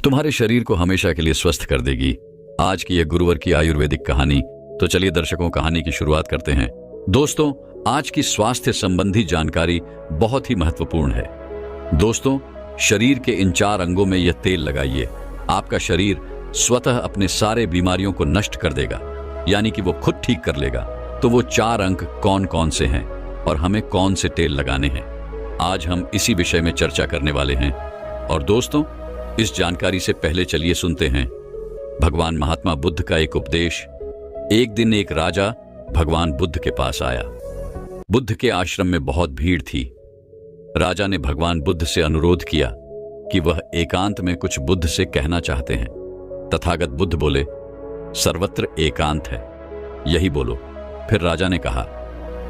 तुम्हारे शरीर को हमेशा के लिए स्वस्थ कर देगी। आज की यह गुरुवार की आयुर्वेदिक कहानी। तो चलिए दर्शकों, कहानी की शुरुआत करते हैं। दोस्तों, आज की स्वास्थ्य संबंधी जानकारी बहुत ही महत्वपूर्ण है। दोस्तों, शरीर के इन 4 अंगों में यह तेल लगाइए। आपका शरीर स्वतः अपने सारे बीमारियों को नष्ट कर देगा, यानी कि वो खुद ठीक कर लेगा। तो वो 4 अंग कौन कौन से हैं और हमें कौन से तेल लगाने हैं, आज हम इसी विषय में चर्चा करने वाले हैं। और दोस्तों, इस जानकारी से पहले चलिए सुनते हैं भगवान महात्मा बुद्ध का एक उपदेश। एक दिन एक राजा भगवान बुद्ध के पास आया। बुद्ध के आश्रम में बहुत भीड़ थी। राजा ने भगवान बुद्ध से अनुरोध किया कि वह एकांत में कुछ बुद्ध से कहना चाहते हैं। तथागत बुद्ध बोले, सर्वत्र एकांत है, यही बोलो। फिर राजा ने कहा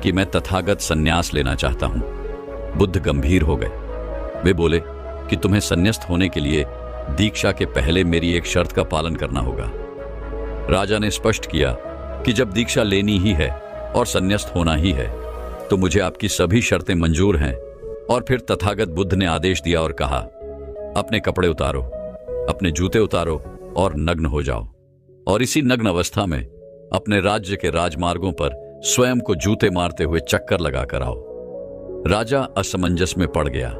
कि मैं तथागत संन्यास लेना चाहता हूं। बुद्ध गंभीर हो गए। वे बोले कि तुम्हें संन्यास्त होने के लिए दीक्षा के पहले मेरी एक शर्त का पालन करना होगा। राजा ने स्पष्ट किया कि जब दीक्षा लेनी ही है और संन्यास्त होना ही है तो मुझे आपकी सभी शर्तें मंजूर हैं। और फिर तथागत बुद्ध ने आदेश दिया और कहा, अपने कपड़े उतारो, अपने जूते उतारो और नग्न हो जाओ, और इसी नग्न अवस्था में अपने राज्य के राजमार्गों पर स्वयं को जूते मारते हुए चक्कर लगाकर आओ। राजा असमंजस में पड़ गया।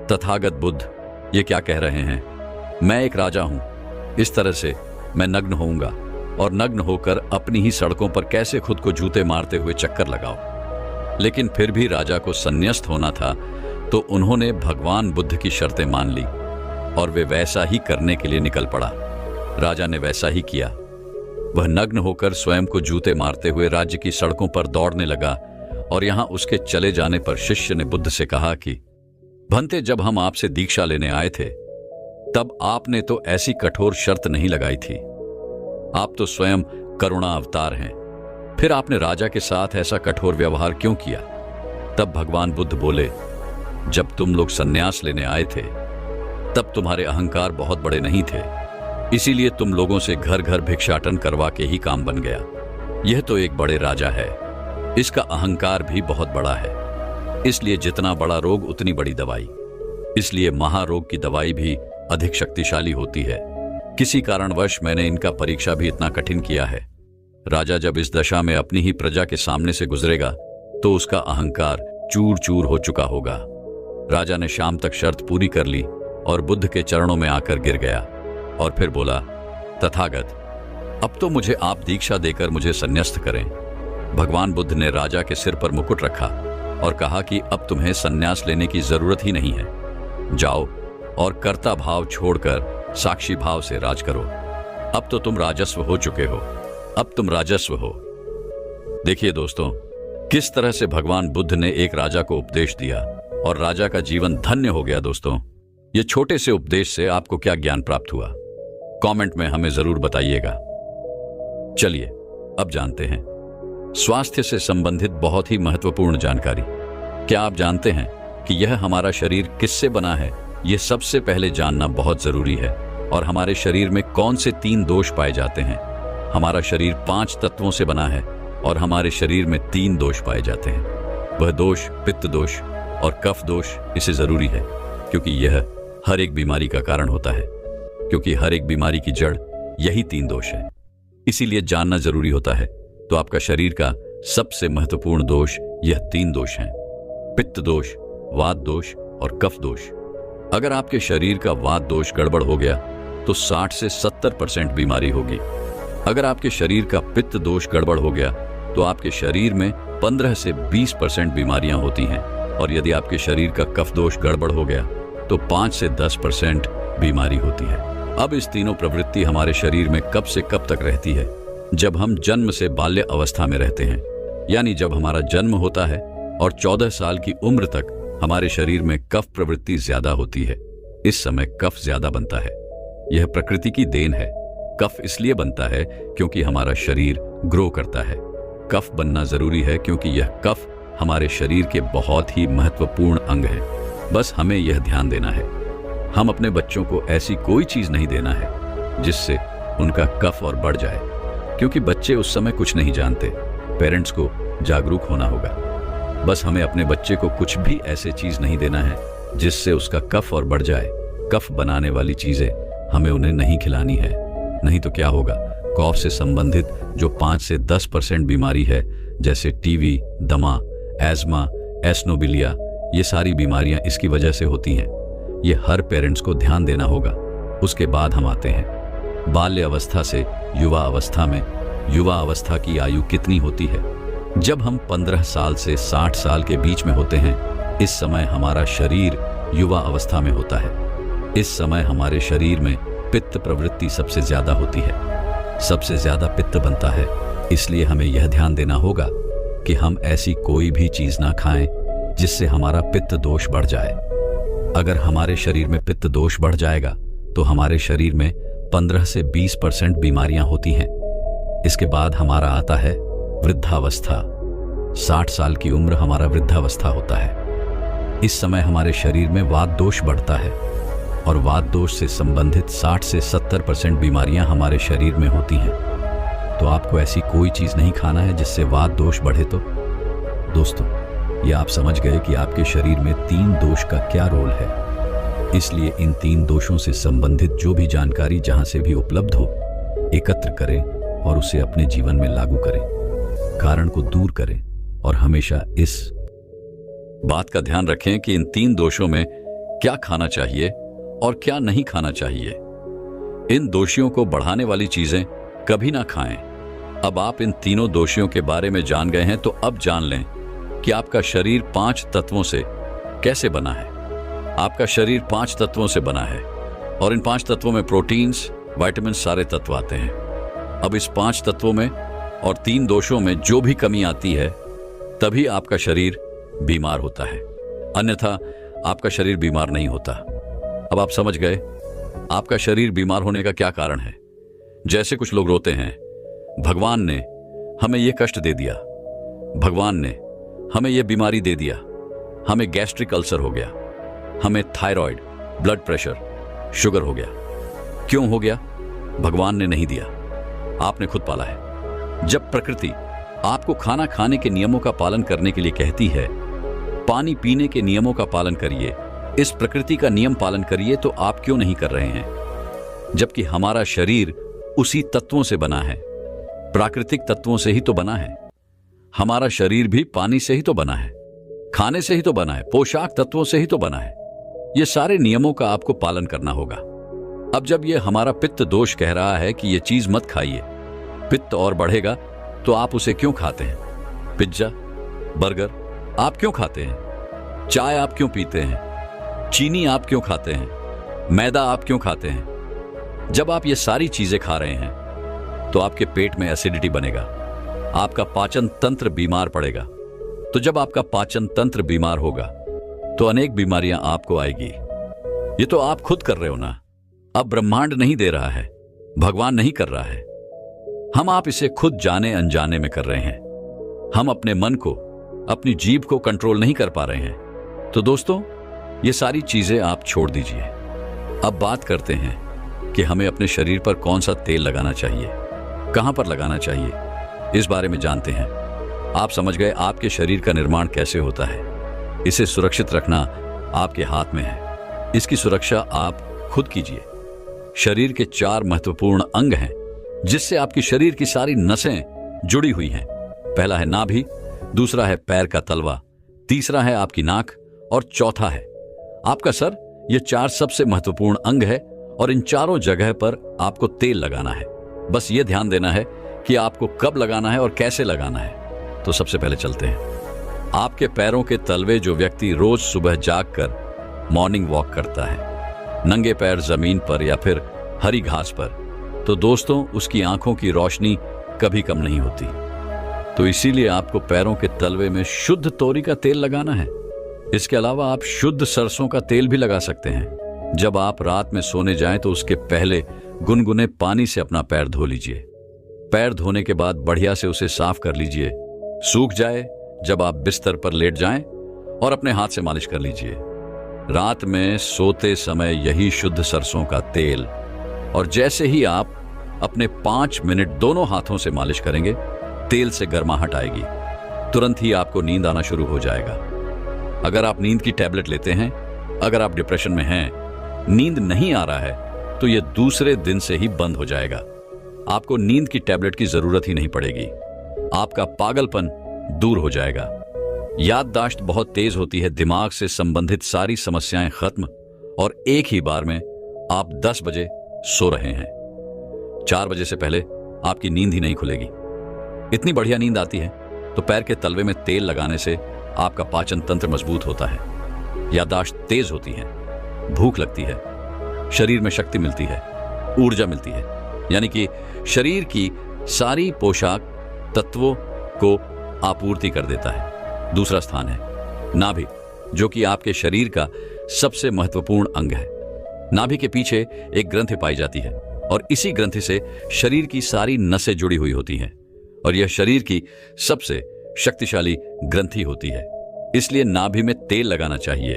तथागत बुद्ध ये क्या कह रहे हैं? मैं एक राजा हूं, इस तरह से मैं नग्न होऊंगा और नग्न होकर अपनी ही सड़कों पर कैसे खुद को जूते मारते हुए चक्कर लगाओ। लेकिन फिर भी राजा को संन्यास्त होना था, तो उन्होंने भगवान बुद्ध की शर्तें मान ली और वे वैसा ही करने के लिए निकल पड़ा। राजा ने वैसा ही किया। वह नग्न होकर स्वयं को जूते मारते हुए राज्य की सड़कों पर दौड़ने लगा। और यहां उसके चले जाने पर शिष्य ने बुद्ध से कहा कि भंते, जब हम आपसे दीक्षा लेने आए थे तब आपने तो ऐसी कठोर शर्त नहीं लगाई थी। आप तो स्वयं करुणा अवतार हैं, फिर आपने राजा के साथ ऐसा कठोर व्यवहार क्यों किया? तब भगवान बुद्ध बोले, जब तुम लोग संन्यास लेने आए थे तब तुम्हारे अहंकार बहुत बड़े नहीं थे, इसीलिए तुम लोगों से घर घर भिक्षाटन करवा के ही काम बन गया। यह तो एक बड़े राजा है, इसका अहंकार भी बहुत बड़ा है, इसलिए जितना बड़ा रोग उतनी बड़ी दवाई। इसलिए महारोग की दवाई भी अधिक शक्तिशाली होती है। किसी कारणवश मैंने इनका परीक्षा भी इतना कठिन किया है। राजा जब इस दशा में अपनी ही प्रजा के सामने से गुजरेगा तो उसका अहंकार चूर चूर हो चुका होगा। राजा ने शाम तक शर्त पूरी कर ली और बुद्ध के चरणों में आकर गिर गया और फिर बोला, तथागत, अब तो मुझे आप दीक्षा देकर मुझे संन्यास्त करें। भगवान बुद्ध ने राजा के सिर पर मुकुट रखा और कहा कि अब तुम्हें संन्यास लेने की जरूरत ही नहीं है। जाओ और कर्ता भाव छोड़कर साक्षी भाव से राज करो। अब तो तुम राजस्व हो चुके हो, अब तुम राजस्व हो। देखिए दोस्तों, किस तरह से भगवान बुद्ध ने एक राजा को उपदेश दिया और राजा का जीवन धन्य हो गया। दोस्तों, ये छोटे से उपदेश से आपको क्या ज्ञान प्राप्त हुआ, कमेंट में हमें जरूर बताइएगा। चलिए अब जानते हैं स्वास्थ्य से संबंधित बहुत ही महत्वपूर्ण जानकारी। क्या आप जानते हैं कि यह हमारा शरीर किससे बना है? यह सबसे पहले जानना बहुत जरूरी है। और हमारे शरीर में कौन से 3 दोष पाए जाते हैं? हमारा शरीर 5 तत्वों से बना है और हमारे शरीर में 3 दोष पाए जाते हैं। वह दोष पित्त दोष और कफ दोष। इसे जरूरी है क्योंकि यह हर एक बीमारी का कारण होता है, क्योंकि हर एक बीमारी की जड़ यही 3 दोष है। इसीलिए जानना जरूरी होता है। तो आपका शरीर का सबसे महत्वपूर्ण दोष यह 3 दोष हैं, पित्त दोष, वात दोष और कफ दोष। अगर आपके शरीर का वात दोष गड़बड़ हो गया तो 60 से 70% बीमारी होगी। अगर आपके शरीर का पित्त दोष गड़बड़ हो गया तो आपके शरीर में 15 से 20% बीमारियां होती हैं। और यदि आपके शरीर का कफ दोष गड़बड़ हो गया तो 5 से 10% बीमारी होती है। अब इस तीनों प्रवृत्ति हमारे शरीर में कब से कब तक रहती है? जब हम जन्म से बाल्य अवस्था में रहते हैं, यानी जब हमारा जन्म होता है और 14 साल की उम्र तक हमारे शरीर में कफ प्रवृत्ति ज्यादा होती है। इस समय कफ ज्यादा बनता है। यह प्रकृति की देन है। कफ इसलिए बनता है क्योंकि हमारा शरीर ग्रो करता है। कफ बनना जरूरी है क्योंकि यह कफ हमारे शरीर के बहुत ही महत्वपूर्ण अंग है। बस हमें यह ध्यान देना है, हम अपने बच्चों को ऐसी कोई चीज नहीं देना है जिससे उनका कफ और बढ़ जाए, क्योंकि बच्चे उस समय कुछ नहीं जानते। पेरेंट्स को जागरूक होना होगा। बस हमें अपने बच्चे को कुछ भी ऐसे चीज नहीं देना है जिससे उसका कफ और बढ़ जाए। कफ बनाने वाली चीजें हमें उन्हें नहीं खिलानी है। नहीं तो क्या होगा, कॉफ से संबंधित जो 5 से 10% बीमारी है, जैसे टीवी, दमा, एस्मा, एस्नोबिलिया, ये सारी बीमारियां इसकी वजह से होती हैं। ये हर पेरेंट्स को ध्यान देना होगा। उसके बाद हम आते हैं बाल्य अवस्था से युवा अवस्था में। युवा अवस्था की आयु कितनी होती है? जब हम 15 साल से 60 साल के बीच में होते हैं, इस समय हमारा शरीर युवा अवस्था में होता है। इस समय हमारे शरीर में पित्त प्रवृत्ति सबसे ज्यादा होती है, सबसे ज्यादा पित्त बनता है। इसलिए हमें यह ध्यान देना होगा कि हम ऐसी कोई भी चीज ना खाएं जिससे हमारा पित्त दोष बढ़ जाए। अगर हमारे शरीर में पित्त दोष बढ़ जाएगा तो हमारे शरीर में 15 से 20% बीमारियां होती हैं। इसके बाद हमारा आता है वृद्धावस्था। 60 साल की उम्र हमारा वृद्धावस्था होता है। इस समय हमारे शरीर में वात दोष बढ़ता है और वात दोष से संबंधित 60 से 70% बीमारियां हमारे शरीर में होती हैं। तो आपको ऐसी कोई चीज नहीं खाना है जिससे वात दोष बढ़े। तो दोस्तों, ये आप समझ गए कि आपके शरीर में 3 दोष का क्या रोल है। इसलिए इन 3 दोषों से संबंधित जो भी जानकारी जहां से भी उपलब्ध हो, एकत्र करें और उसे अपने जीवन में लागू करें, कारण को दूर करें और हमेशा इस बात का ध्यान रखें कि इन 3 दोषों में क्या खाना चाहिए और क्या नहीं खाना चाहिए। इन दोषियों को बढ़ाने वाली चीजें कभी ना खाएं। अब आप इन तीनों दोषियों के बारे में जान गए हैं, तो अब जान लें कि आपका शरीर 5 तत्वों से कैसे बना है। आपका शरीर 5 तत्वों से बना है और इन 5 तत्वों में प्रोटीन्स, विटामिन, सारे तत्व आते हैं। अब इस 5 तत्वों में और 3 दोषों में जो भी कमी आती है, तभी आपका शरीर बीमार होता है, अन्यथा आपका शरीर बीमार नहीं होता। अब आप समझ गए आपका शरीर बीमार होने का क्या कारण है। जैसे कुछ लोग रोते हैं, भगवान ने हमें यह कष्ट दे दिया, भगवान ने हमें यह बीमारी दे दिया, हमें गैस्ट्रिक अल्सर हो गया, हमें थायराइड, ब्लड प्रेशर, शुगर हो गया। क्यों हो गया? भगवान ने नहीं दिया, आपने खुद पाला है। जब प्रकृति आपको खाना खाने के नियमों का पालन करने के लिए कहती है, पानी पीने के नियमों का पालन करिए, इस प्रकृति का नियम पालन करिए, तो आप क्यों नहीं कर रहे हैं? जबकि हमारा शरीर उसी तत्वों से बना है, प्राकृतिक तत्वों से ही तो बना है। हमारा शरीर भी पानी से ही तो बना है, खाने से ही तो बना है, पोशाक तत्वों से ही तो बना है। ये सारे नियमों का आपको पालन करना होगा। अब जब ये हमारा पित्त दोष कह रहा है कि ये चीज मत खाइए, पित्त और बढ़ेगा, तो आप उसे क्यों खाते हैं? पिज्जा, बर्गर आप क्यों खाते हैं? चाय आप क्यों पीते हैं? चीनी आप क्यों खाते हैं? मैदा आप क्यों खाते हैं? जब आप ये सारी चीजें खा रहे हैं तो आपके पेट में एसिडिटी बनेगा, आपका पाचन तंत्र बीमार पड़ेगा। तो जब आपका पाचन तंत्र बीमार होगा तो अनेक बीमारियां आपको आएगी। ये तो आप खुद कर रहे हो ना। अब ब्रह्मांड नहीं दे रहा है, भगवान नहीं कर रहा है, हम आप इसे खुद जाने अनजाने में कर रहे हैं। हम अपने मन को, अपनी जीभ को कंट्रोल नहीं कर पा रहे हैं। तो दोस्तों, ये सारी चीजें आप छोड़ दीजिए। अब बात करते हैं कि हमें अपने शरीर पर कौन सा तेल लगाना चाहिए, कहां पर लगाना चाहिए, इस बारे में जानते हैं। आप समझ गए आपके शरीर का निर्माण कैसे होता है। इसे सुरक्षित रखना आपके हाथ में है। इसकी सुरक्षा आप खुद कीजिए। शरीर के 4 महत्वपूर्ण अंग हैं जिससे आपकी शरीर की सारी नसें जुड़ी हुई हैं। पहला है नाभि, दूसरा है पैर का तलवा, तीसरा है आपकी नाक और चौथा है आपका सर। ये 4 सबसे महत्वपूर्ण अंग है और इन चारों जगह पर आपको तेल लगाना है। बस ये ध्यान देना है कि आपको कब लगाना है और कैसे लगाना है। तो सबसे पहले चलते हैं आपके पैरों के तलवे। जो व्यक्ति रोज सुबह जागकर मॉर्निंग वॉक करता है, नंगे पैर जमीन पर या फिर हरी घास पर, तो दोस्तों उसकी आंखों की रोशनी कभी कम नहीं होती। तो इसीलिए आपको पैरों के तलवे में शुद्ध तोरी का तेल लगाना है। इसके अलावा आप शुद्ध सरसों का तेल भी लगा सकते हैं। जब आप रात में सोने जाएं तो उसके पहले गुनगुने पानी से अपना पैर धो लीजिए। पैर धोने के बाद बढ़िया से उसे साफ कर लीजिए, सूख जाए जब आप बिस्तर पर लेट जाएं, और अपने हाथ से मालिश कर लीजिए। रात में सोते समय यही शुद्ध सरसों का तेल, और जैसे ही आप अपने 5 मिनट दोनों हाथों से मालिश करेंगे, तेल से गर्माहट आएगी, तुरंत ही आपको नींद आना शुरू हो जाएगा। अगर आप नींद की टैबलेट लेते हैं, अगर आप डिप्रेशन में हैं, नींद नहीं आ रहा है, तो यह दूसरे दिन से ही बंद हो जाएगा। आपको नींद की टैबलेट की जरूरत ही नहीं पड़ेगी। आपका पागलपन दूर हो जाएगा। याददाश्त बहुत तेज होती है, दिमाग से संबंधित सारी समस्याएं खत्म, और एक ही बार में आप 10 बजे सो रहे हैं। 4 बजे से पहले आपकी नींद ही नहीं खुलेगी। इतनी बढ़िया नींद आती है तो पैर के तलवे में तेल लगाने से आपका पाचन तंत्र मजबूत होता है, याददाश्त तेज होती है, भूख लगती है, शरीर में शक्ति मिलती है, ऊर्जा मिलती है, यानी कि शरीर की सारी पोशाक तत्वों को आपूर्ति कर देता है। दूसरा स्थान है नाभि, जो कि आपके शरीर का सबसे महत्वपूर्ण अंग है। नाभि के पीछे एक ग्रंथि पाई जाती है और इसी ग्रंथि से शरीर की सारी नसें जुड़ी हुई होती हैं, और यह शरीर की सबसे शक्तिशाली ग्रंथि होती है। इसलिए नाभि में तेल लगाना चाहिए।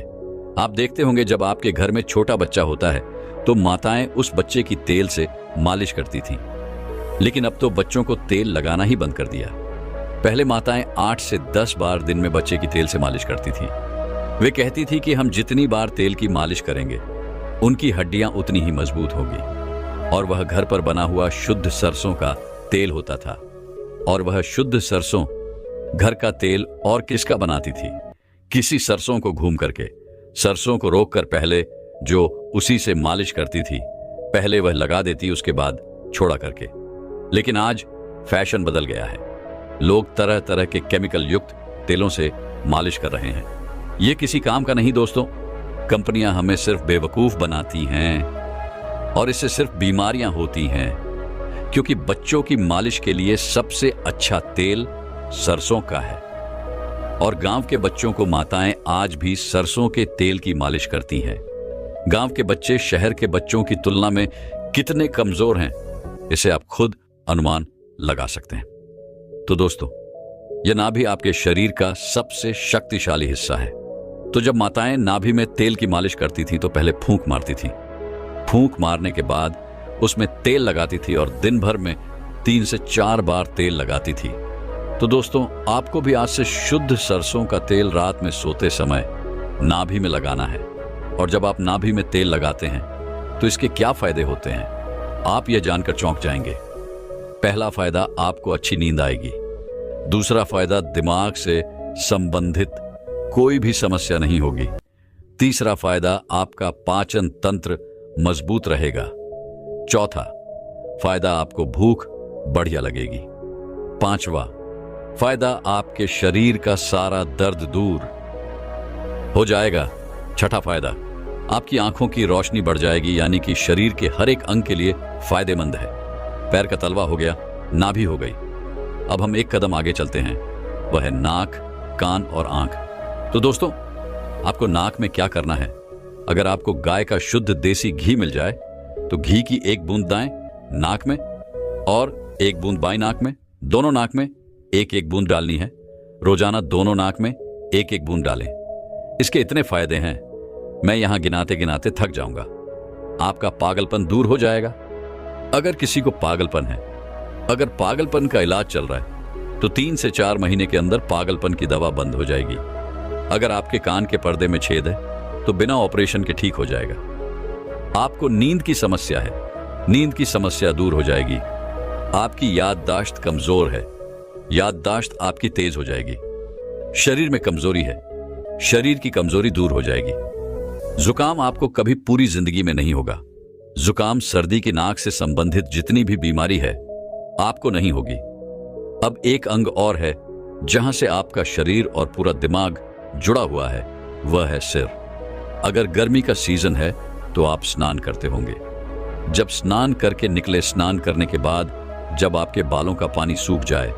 आप देखते होंगे जब आपके घर में छोटा बच्चा होता है तो माताएं उस बच्चे की तेल से मालिश करती थीं, लेकिन अब तो बच्चों को तेल लगाना ही बंद कर दिया। पहले माताएं 8 से 10 बार दिन में बच्चे की तेल से मालिश करती थीं। वे कहती थी कि हम जितनी बार तेल की मालिश करेंगे उनकी हड्डियां उतनी ही मजबूत होगी, और वह घर पर बना हुआ शुद्ध सरसों का तेल होता था। और वह शुद्ध सरसों घर का तेल और किसका बनाती थी? किसी सरसों को घूम करके, सरसों को रोक कर पहले जो उसी से मालिश करती थी, पहले वह लगा देती, उसके बाद छोड़ा करके। लेकिन आज फैशन बदल गया है। लोग तरह तरह के केमिकल युक्त तेलों से मालिश कर रहे हैं। यह किसी काम का नहीं दोस्तों। कंपनियां हमें सिर्फ बेवकूफ बनाती हैं और इससे सिर्फ बीमारियां होती हैं, क्योंकि बच्चों की मालिश के लिए सबसे अच्छा तेल सरसों का है। और गांव के बच्चों को माताएं आज भी सरसों के तेल की मालिश करती हैं। गांव के बच्चे शहर के बच्चों की तुलना में कितने कमजोर हैं, इसे आप खुद अनुमान लगा सकते हैं। तो दोस्तों, यह नाभि आपके शरीर का सबसे शक्तिशाली हिस्सा है। तो जब माताएं नाभि में तेल की मालिश करती थी तो पहले फूंक मारती थी। फूंक मारने के बाद उसमें तेल लगाती थी और दिन भर में 3 से 4 बार तेल लगाती थी। तो दोस्तों, आपको भी आज से शुद्ध सरसों का तेल रात में सोते समय नाभि में लगाना है। और जब आप नाभि में तेल लगाते हैं तो इसके क्या फायदे होते हैं, आप यह जानकर चौंक जाएंगे। पहला फायदा, आपको अच्छी नींद आएगी। दूसरा फायदा, दिमाग से संबंधित कोई भी समस्या नहीं होगी। तीसरा फायदा, आपका पाचन तंत्र मजबूत रहेगा। चौथा फायदा, आपको भूख बढ़िया लगेगी। पांचवा फायदा, आपके शरीर का सारा दर्द दूर हो जाएगा। छठा फायदा, आपकी आंखों की रोशनी बढ़ जाएगी, यानी कि शरीर के हर एक अंग के लिए फायदेमंद है। पैर का तलवा हो गया, नाभि हो गई। अब हम एक कदम आगे चलते हैं, वह है नाक, कान और आंख। तो दोस्तों, आपको नाक में क्या करना है? अगर आपको गाय का शुद्ध देसी घी मिल जाए तो घी की 1 बूंद दाएं नाक में और 1 बूंद बाईं नाक में, दोनों नाक में 1-1 बूंद डालनी है। रोजाना दोनों नाक में 1-1 बूंद डालें। इसके इतने फायदे हैं, मैं यहां गिनाते गिनाते थक जाऊंगा। आपका पागलपन दूर हो जाएगा। अगर किसी को पागलपन है, अगर पागलपन का इलाज चल रहा है तो 3 से 4 महीने के अंदर पागलपन की दवा बंद हो जाएगी। अगर आपके कान के पर्दे में छेद है तो बिना ऑपरेशन के ठीक हो जाएगा। आपको नींद की समस्या है, नींद की समस्या दूर हो जाएगी। आपकी याददाश्त कमजोर है, याददाश्त आपकी तेज हो जाएगी। शरीर में कमजोरी है, शरीर की कमजोरी दूर हो जाएगी। जुकाम आपको कभी पूरी जिंदगी में नहीं होगा। जुकाम, सर्दी की नाक से संबंधित जितनी भी बीमारी है आपको नहीं होगी। अब एक अंग और है जहां से आपका शरीर और पूरा दिमाग जुड़ा हुआ है, वह है सिर। अगर गर्मी का सीजन है तो आप स्नान करते होंगे। जब स्नान करके निकले, स्नान करने के बाद जब आपके बालों का पानी सूख जाए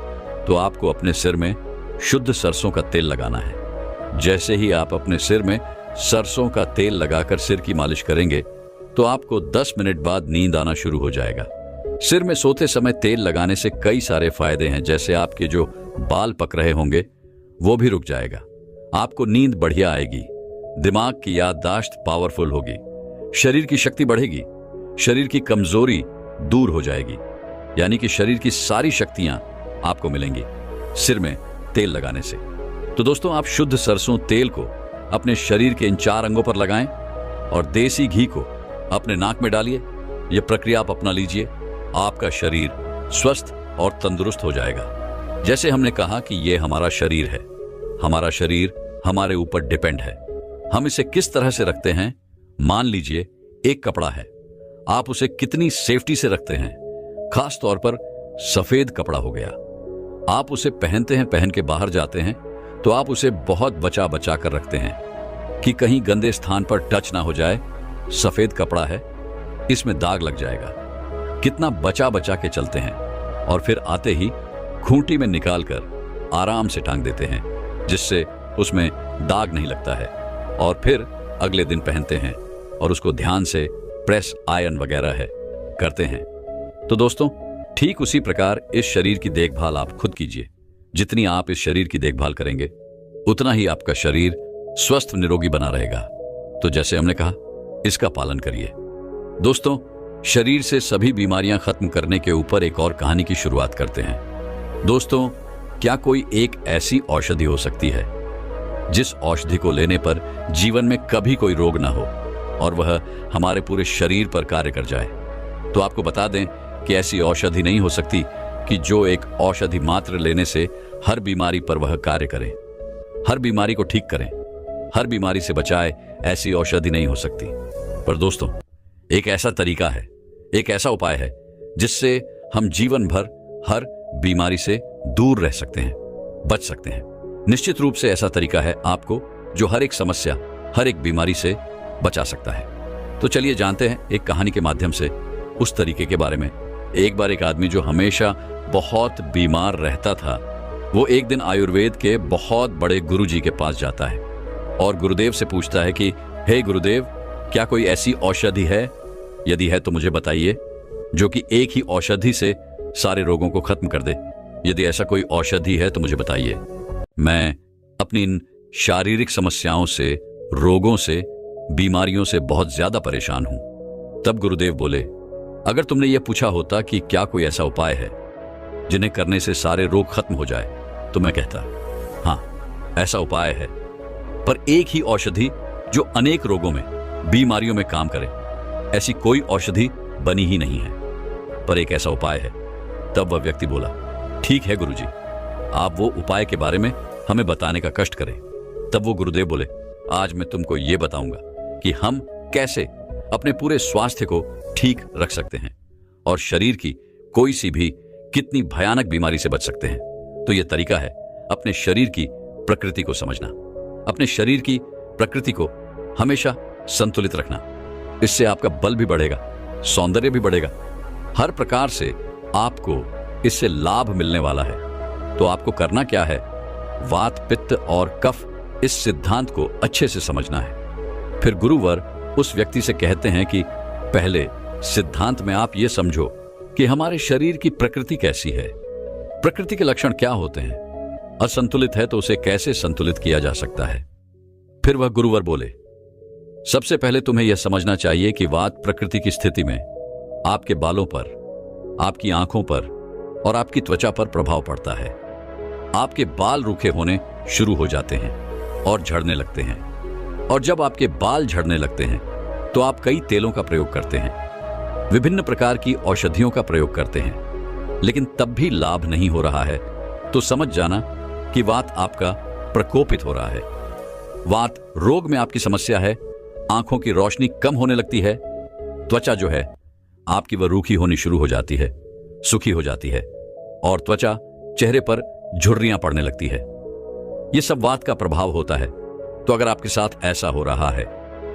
तो आपको अपने सिर में शुद्ध सरसों का तेल लगाना है। जैसे ही आप अपने सिर में सरसों का तेल लगाकर सिर की मालिश करेंगे तो आपको 10 मिनट बाद नींद आना शुरू हो जाएगा। सिर में सोते समय तेल लगाने से कई सारे फायदे हैं, जैसे आपके जो बाल पक रहे होंगे वो भी रुक जाएगा। आपको नींद बढ़िया आएगी, दिमाग की याददाश्त पावरफुल होगी, शरीर की शक्ति बढ़ेगी, शरीर की कमजोरी दूर हो जाएगी, यानी कि शरीर की सारी शक्तियां आपको मिलेंगी सिर में तेल लगाने से। तो दोस्तों, आप शुद्ध सरसों तेल को अपने शरीर के इन 4 अंगों पर लगाएं और देसी घी को अपने नाक में डालिए यह प्रक्रिया आप अपना लीजिए, आपका शरीर स्वस्थ और तंदुरुस्त हो जाएगा। जैसे हमने कहा कि यह हमारा शरीर है, हमारा शरीर हमारे ऊपर डिपेंड है। हम इसे किस तरह से रखते हैं? मान लीजिए एक कपड़ा है, आप उसे कितनी सेफ्टी से रखते हैं। खास तौर पर सफेद कपड़ा हो गया, आप उसे पहनते हैं, पहन के बाहर जाते हैं तो आप उसे बहुत बचा बचा कर रखते हैं कि कहीं गंदे स्थान पर टच ना हो जाए। सफेद कपड़ा है, इसमें दाग लग जाएगा। कितना बचा बचा के चलते हैं और फिर आते ही खूंटी में निकालकर आराम से टांग देते हैं, जिससे उसमें दाग नहीं लगता है। और फिर अगले दिन पहनते हैं और उसको ध्यान से प्रेस आयरन वगैरह है करते हैं। तो दोस्तों, ठीक उसी प्रकार इस शरीर की देखभाल आप खुद कीजिए। जितनी आप इस शरीर की देखभाल करेंगे उतना ही आपका शरीर स्वस्थ निरोगी बना रहेगा। तो जैसे हमने कहा, इसका पालन करिए। दोस्तों, शरीर से सभी बीमारियां खत्म करने के ऊपर एक और कहानी की शुरुआत करते हैं। दोस्तों, क्या कोई एक ऐसी औषधि हो सकती है जिस औषधि को लेने पर जीवन में कभी कोई रोग ना हो और वह हमारे पूरे शरीर पर कार्य कर जाए? तो आपको बता दें कि ऐसी औषधि नहीं हो सकती कि जो एक औषधि मात्र लेने से हर बीमारी पर वह कार्य करे, हर बीमारी को ठीक करें, हर बीमारी से बचाए। ऐसी औषधि नहीं हो सकती। पर दोस्तों, एक ऐसा तरीका है, एक ऐसा उपाय है जिससे हम जीवन भर हर बीमारी से दूर रह सकते हैं, बच सकते हैं। निश्चित रूप से ऐसा तरीका है आपको जो हर एक समस्या, हर एक बीमारी से बचा सकता है। तो चलिए जानते हैं एक कहानी के माध्यम से उस तरीके के बारे में। एक बार एक आदमी जो हमेशा बहुत बीमार रहता था, वो एक दिन आयुर्वेद के बहुत बड़े गुरुजी के पास जाता है और गुरुदेव से पूछता है कि हे गुरुदेव, क्या कोई ऐसी औषधि है? यदि है तो मुझे बताइए, जो कि एक ही औषधि से सारे रोगों को खत्म कर दे। यदि ऐसा कोई औषधि है तो मुझे बताइए। मैं अपनी इन शारीरिक समस्याओं से, रोगों से, बीमारियों से बहुत ज्यादा परेशान हूं। तब गुरुदेव बोले, अगर तुमने यह पूछा होता कि क्या कोई ऐसा उपाय है जिन्हें करने से सारे रोग खत्म हो जाए, तो मैं कहता हाँ, ऐसा उपाय है, पर एक ही औषधि जो अनेक रोगों में, बीमारियों में काम करे, ऐसी कोई औषधि बनी ही नहीं है। पर एक ऐसा उपाय है। तब वह व्यक्ति बोला, ठीक है गुरुजी, आप वो उपाय के बारे में हमें बताने का कष्ट करें। तब वो गुरुदेव बोले, आज मैं तुमको ये बताऊंगा कि हम कैसे अपने पूरे स्वास्थ्य को ठीक रख सकते हैं और शरीर की कोई सी भी कितनी भयानक बीमारी से बच सकते हैं। तो यह तरीका है अपने शरीर की प्रकृति को समझना, अपने शरीर की प्रकृति को हमेशा संतुलित रखना। इससे आपका बल भी बढ़ेगा, सौंदर्य भी बढ़ेगा, हर प्रकार से आपको इससे लाभ मिलने वाला है। तो आपको करना क्या है? वात, पित्त और कफ, इस सिद्धांत को अच्छे से समझना है। फिर गुरुवर उस व्यक्ति से कहते हैं कि पहले सिद्धांत में आप ये समझो कि हमारे शरीर की प्रकृति कैसी है, प्रकृति के लक्षण क्या होते हैं, असंतुलित है तो उसे कैसे संतुलित किया जा सकता है। फिर वह गुरुवर बोले, सबसे पहले तुम्हें यह समझना चाहिए कि वात प्रकृति की स्थिति में आपके बालों पर, आपकी आंखों पर और आपकी त्वचा पर प्रभाव पड़ता है। आपके बाल रूखे होने शुरू हो जाते हैं और झड़ने लगते हैं, और जब आपके बाल झड़ने लगते हैं तो आप कई तेलों का प्रयोग करते हैं, विभिन्न प्रकार की औषधियों का प्रयोग करते हैं, लेकिन तब भी लाभ नहीं हो रहा है, तो समझ जाना कि वात आपका प्रकोपित हो रहा है। वात रोग में आपकी समस्या है। आंखों की रोशनी कम होने लगती है, त्वचा जो है आपकी वह रूखी होनी शुरू हो जाती है, सूखी हो जाती है, और त्वचा, चेहरे पर झुर्रियां पड़ने लगती है। यह सब वात का प्रभाव होता है। तो अगर आपके साथ ऐसा हो रहा है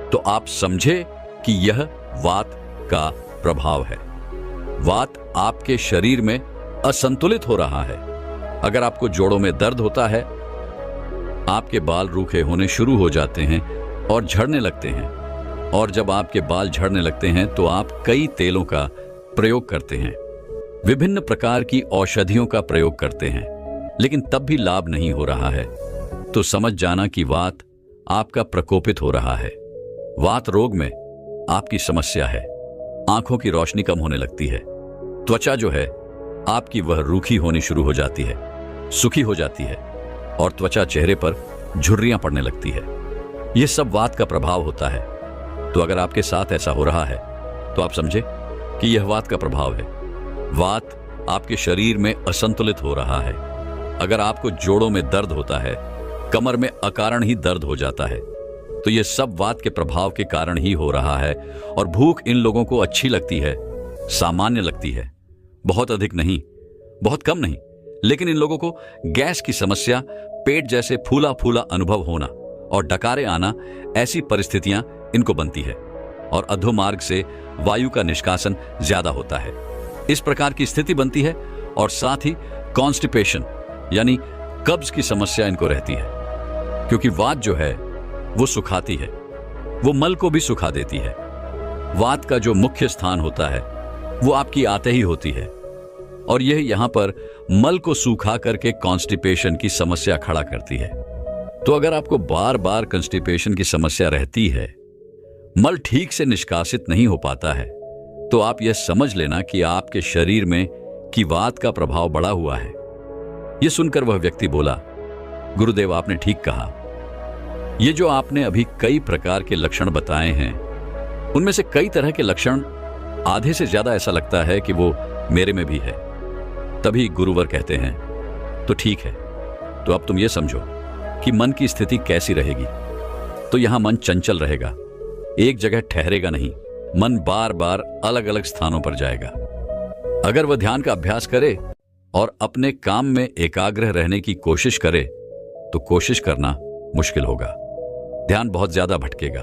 तो आप समझे कि यह वात का प्रभाव है। वात आपके शरीर में असंतुलित हो रहा है। अगर आपको जोड़ों में दर्द होता है, आपके बाल रूखे होने शुरू हो जाते हैं और झड़ने लगते हैं, और जब आपके बाल झड़ने लगते हैं तो आप कई तेलों का प्रयोग करते हैं, विभिन्न प्रकार की औषधियों का प्रयोग करते हैं, लेकिन तब भी लाभ नहीं हो रहा है, तो समझ जाना कि वात आपका प्रकोपित हो रहा है। वात रोग में आपकी समस्या है। आंखों की रोशनी कम होने लगती है, त्वचा जो है आपकी वह रूखी होनी शुरू हो जाती है, सूखी हो जाती है, और त्वचा, चेहरे पर झुर्रियां पड़ने लगती है। यह सब वात का प्रभाव होता है। तो अगर आपके साथ ऐसा हो रहा है तो आप समझे कि यह वात का प्रभाव है। वात आपके शरीर में असंतुलित हो रहा है। अगर आपको जोड़ों में दर्द होता है, कमर में अकारण ही दर्द हो जाता है, तो यह सब वात के प्रभाव के कारण ही हो रहा है। और भूख इन लोगों को अच्छी लगती है, सामान्य लगती है, बहुत अधिक नहीं, बहुत कम नहीं, लेकिन इन लोगों को गैस की समस्या, पेट जैसे फूला फूला अनुभव होना और डकारे आना, ऐसी परिस्थितियां इनको बनती है। और अधोमार्ग से वायु का निष्कासन ज्यादा होता है, इस प्रकार की स्थिति बनती है। और साथ ही कॉन्स्टिपेशन यानी कब्ज की समस्या इनको रहती है, क्योंकि वात जो है वो सुखाती है, वो मल को भी सुखा देती है। वात का जो मुख्य स्थान होता है वो आपकी आतही होती है, और यह यहां पर मल को सूखा करके कॉन्स्टिपेशन की समस्या खड़ा करती है। तो अगर आपको बार बार कॉन्स्टिपेशन की समस्या रहती है, मल ठीक से निष्कासित नहीं हो पाता है, तो आप यह समझ लेना कि आपके शरीर में की वात का प्रभाव बढ़ा हुआ है। यह सुनकर वह व्यक्ति बोला, गुरुदेव आपने ठीक कहा। ये जो आपने अभी कई प्रकार के लक्षण बताए हैं, उनमें से कई तरह के लक्षण, आधे से ज्यादा ऐसा लगता है कि वो मेरे में भी है। तभी गुरुवर कहते हैं, तो ठीक है, तो अब तुम ये समझो कि मन की स्थिति कैसी रहेगी। तो यहां मन चंचल रहेगा, एक जगह ठहरेगा नहीं। मन बार बार अलग अलग स्थानों पर जाएगा। अगर वह ध्यान का अभ्यास करे और अपने काम में एकाग्र रहने की कोशिश करे, तो कोशिश करना मुश्किल होगा, ध्यान बहुत ज्यादा भटकेगा।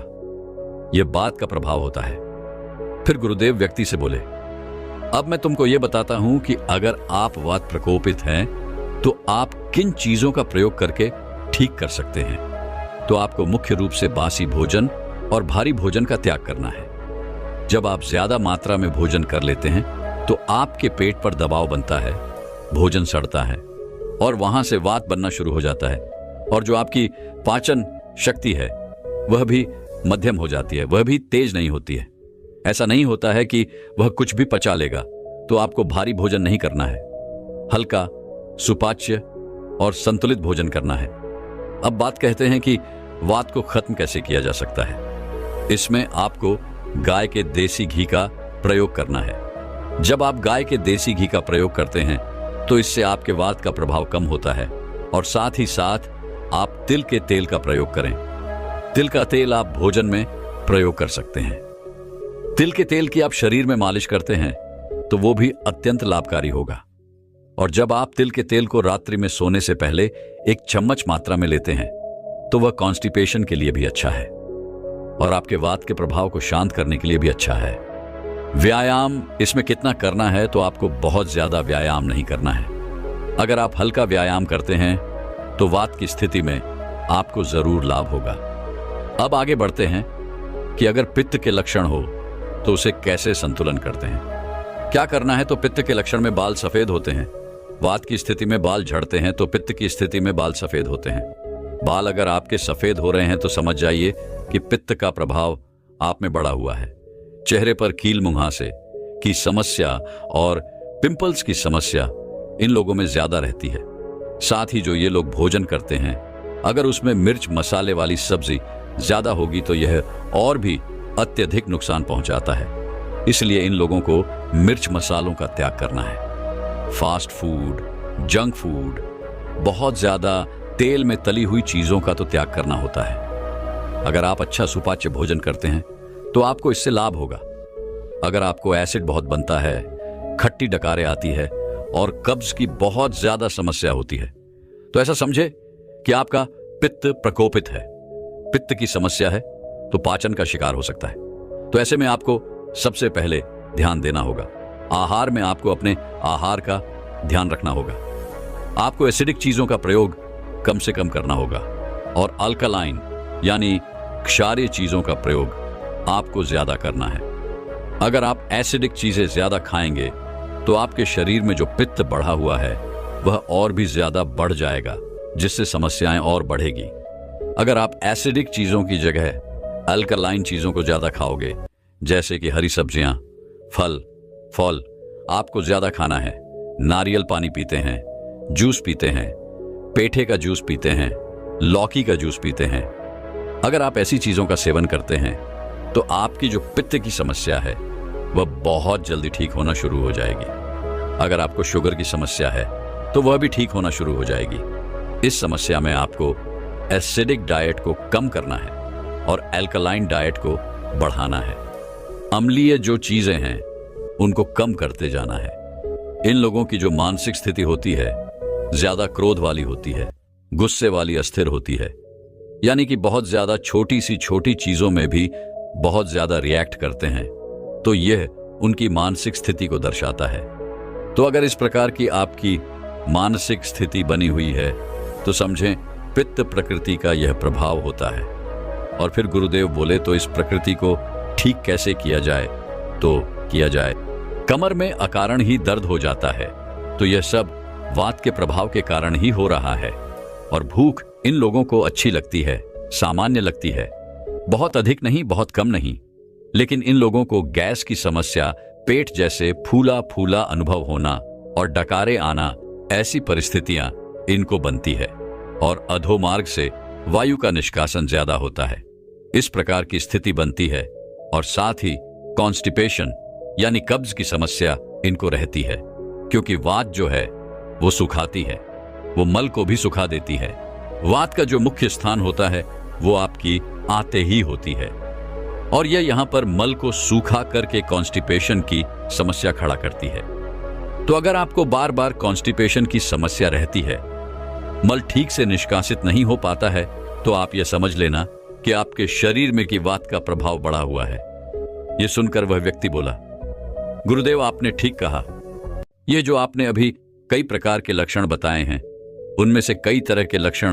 यह बात का प्रभाव होता है। फिर गुरुदेव व्यक्ति से बोले, अब मैं तुमको यह बताता हूं कि अगर आप वात प्रकोपित हैं, तो आप किन चीजों का प्रयोग करके ठीक कर सकते हैं। तो आपको मुख्य रूप से बासी भोजन और भारी भोजन का त्याग करना है। जब आप ज्यादा मात्रा में भोजन कर लेते हैं, तो आपके पेट पर दबाव बनता है, भोजन सड़ता है और वहां से वात बनना शुरू हो जाता है। और जो आपकी पाचन शक्ति है वह भी मध्यम हो जाती है, वह भी तेज नहीं होती है। ऐसा नहीं होता है कि वह कुछ भी पचा लेगा। तो आपको भारी भोजन नहीं करना है, हल्का, सुपाच्य और संतुलित भोजन करना है। अब बात कहते हैं कि वात को खत्म कैसे किया जा सकता है। इसमें आपको गाय के देसी घी का प्रयोग करना है। जब आप गाय के देसी घी का प्रयोग करते हैं, तो इससे आपके वात का प्रभाव कम होता है। और साथ ही साथ आप तिल के तेल का प्रयोग करें। तिल का तेल आप भोजन में प्रयोग कर सकते हैं। तिल के तेल की आप शरीर में मालिश करते हैं, तो वो भी अत्यंत लाभकारी होगा। और जब आप तिल के तेल को रात्रि में सोने से पहले 1 चम्मच मात्रा में लेते हैं, तो वह कॉन्स्टिपेशन के लिए भी अच्छा है और आपके वात के प्रभाव को शांत करने के लिए भी अच्छा है। व्यायाम इसमें कितना करना है, तो आपको बहुत ज्यादा व्यायाम नहीं करना है। अगर आप हल्का व्यायाम करते हैं, तो वात की स्थिति में आपको जरूर लाभ होगा। अब आगे बढ़ते हैं कि अगर पित्त के लक्षण हो, तो उसे कैसे संतुलन करते हैं। क्या करना है, तो पित्त के लक्षण में बाल सफेद होते हैं। वात की स्थिति में बाल झड़ते हैं, तो पित्त की स्थिति में बाल सफेद होते हैं। बाल अगर आपके सफेद हो रहे हैं, तो समझ जाइए कि पित्त का प्रभाव आप में बढ़ा हुआ है। चेहरे पर कील मुहासे की समस्या और पिंपल्स की समस्या इन लोगों में ज्यादा रहती है। साथ ही जो ये लोग भोजन करते हैं, अगर उसमें मिर्च मसाले वाली सब्जी ज्यादा होगी, तो यह और भी अत्यधिक नुकसान पहुंचाता है। इसलिए इन लोगों को मिर्च मसालों का त्याग करना है। फास्ट फूड, जंक फूड, बहुत ज्यादा तेल में तली हुई चीजों का तो त्याग करना होता है। अगर आप अच्छा सुपाच्य भोजन करते हैं, तो आपको इससे लाभ होगा। अगर आपको एसिड बहुत बनता है, खट्टी डकारे आती है और कब्ज की बहुत ज्यादा समस्या होती है, तो ऐसा समझे कि आपका पित्त प्रकोपित है। पित्त की समस्या है तो पाचन का शिकार हो सकता है। तो ऐसे में आपको सबसे पहले ध्यान देना होगा। आहार में आपको अपने आहार का ध्यान रखना होगा। आपको एसिडिक चीजों का प्रयोग कम से कम करना होगा और अल्कलाइन यानी क्षारीय चीजों का प्रयोग आपको ज्यादा करना है। अगर आप एसिडिक चीजें ज्यादा खाएंगे, तो आपके शरीर में जो पित्त बढ़ा हुआ है वह और भी ज्यादा बढ़ जाएगा, जिससे समस्याएं और बढ़ेगी। अगर आप एसिडिक चीजों की जगह अल्कलाइन चीजों को ज्यादा खाओगे, जैसे कि हरी सब्जियां, फल, आपको ज्यादा खाना है। नारियल पानी पीते हैं, जूस पीते हैं, पेठे का जूस पीते हैं, लौकी का जूस पीते हैं। अगर आप ऐसी चीजों का सेवन करते हैं, तो आपकी जो पित्त की समस्या है वह बहुत जल्दी ठीक होना शुरू हो जाएगी। अगर आपको शुगर की समस्या है तो वह भी ठीक होना शुरू हो जाएगी। इस समस्या में आपको एसिडिक डाइट को कम करना है और एल्कलाइन डाइट को बढ़ाना है। अम्लीय जो चीजें हैं उनको कम करते जाना है। इन लोगों की जो मानसिक स्थिति होती है ज्यादा क्रोध वाली होती है, गुस्से वाली, अस्थिर होती है, यानी कि बहुत ज्यादा छोटी सी छोटी चीजों में भी बहुत ज्यादा रिएक्ट करते हैं, तो यह उनकी मानसिक स्थिति को दर्शाता है। तो अगर इस प्रकार की आपकी मानसिक स्थिति बनी हुई है तो समझें पित्त प्रकृति का यह प्रभाव होता है। और फिर गुरुदेव बोले तो इस प्रकृति को ठीक कैसे किया जाए? तो किया जाए, कमर में अकारण ही दर्द हो जाता है तो यह सब वात के प्रभाव के कारण ही हो रहा है। और भूख इन लोगों को अच्छी लगती है, सामान्य लगती है, बहुत अधिक नहीं, बहुत कम नहीं, लेकिन इन लोगों को गैस की समस्या, पेट जैसे फूला फूला अनुभव होना और डकारे आना, ऐसी परिस्थितियां इनको बनती है। और अधोमार्ग से वायु का निष्कासन ज्यादा होता है, इस प्रकार की स्थिति बनती है। और साथ ही कॉन्स्टिपेशन यानी कब्ज की समस्या इनको रहती है, क्योंकि वात जो है वो सुखाती है, वो मल को भी सुखा देती है। वात का जो मुख्य स्थान होता है वो आपकी आते ही होती है, और यह यहां पर मल को सूखा करके कॉन्स्टिपेशन की समस्या खड़ा करती है। तो अगर आपको बार बार कॉन्स्टिपेशन की समस्या रहती है, मल ठीक से निष्कासित नहीं हो पाता है, तो आप यह समझ लेना कि आपके शरीर में की वात का प्रभाव बढ़ा हुआ है। यह सुनकर वह व्यक्ति बोला, गुरुदेव आपने ठीक कहा, ये जो आपने अभी कई प्रकार के लक्षण बताए हैं उनमें से कई तरह के लक्षण